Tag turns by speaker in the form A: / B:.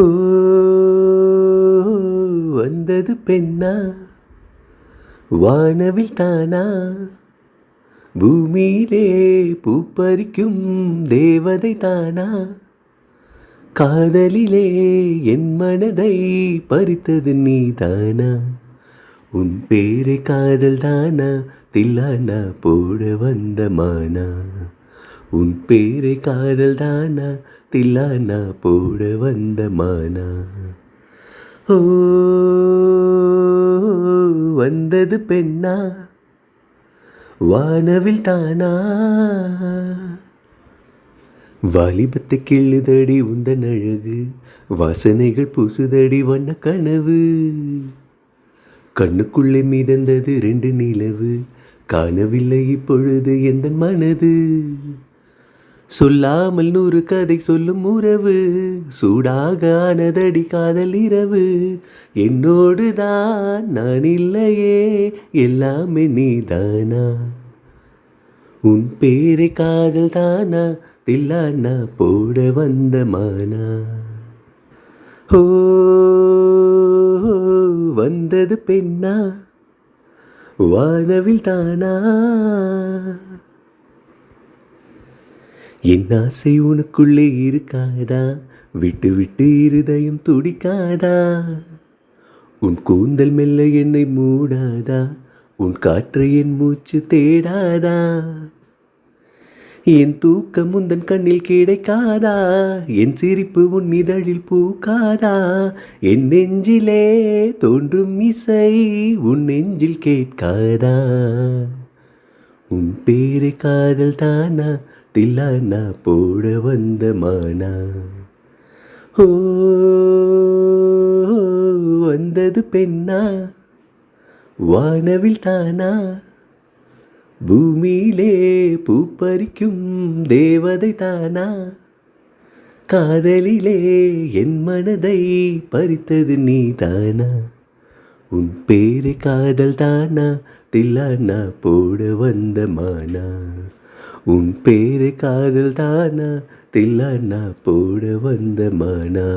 A: ஓ வந்தது பெண்ணா வானவில் தானா பூமியிலே பூப்பறிக்கும் தேவதை தானா காதலிலே என் மனதை பறித்தது நீதானா உன் பேரை காதல் தானா தில்லானா போட வந்த மானா உன் பேரை காதல் தானா தில்லானா போட வந்த மானா ஓ வந்தது பெண்ணா வானவில் தானா வாலிபத்தை கிள்ளுதடி உந்தன் அழகு வாசனைகள் பூசுதடி வண்ண கனவு கண்ணுக்குள்ளே மிதந்தது 2 நிலவு காணவில்லை இப்பொழுது எந்த மனது சொல்லாமல் 100 கதை சொல்லும் உறவு சூடாக ஆனதடி காதல் இரவு என்னோடு தான் நான் இல்லையே எல்லாமே நீதானா உன் பேரை காதல் தானா தில்லானா போட வந்த மானா ஓ வந்தது பெண்ணா வானவில் தானா என் ஆசை உனக்குள்ளே இருக்காதா விட்டு விட்டு இருதயம் துடிக்காதா உன் கூந்தல் மெல்ல என்னை மூடாதா உன் காற்றை என் மூச்சு தேடாதா என் தூக்கம் முந்தன் கண்ணில் கிடைக்காதா என் சிரிப்பு உன் இதழில் பூக்காதா என் நெஞ்சிலே தோன்றும் இசை உன் நெஞ்சில் கேட்காதா உன் பேரை காதல் தானா தில்லானா போட வந்த மானா ஓ வந்தது பெண்ணா வானவில் தானா பூமியிலே பூப்பறிக்கும் தேவதை தானா காதலிலே என் மனதை பறித்தது நீதானா உன் பேரை காதல் தானா தில்லானா போட வந்த மானா உன் பேரை காதல் தானா தில்லானா போட வந்த மானா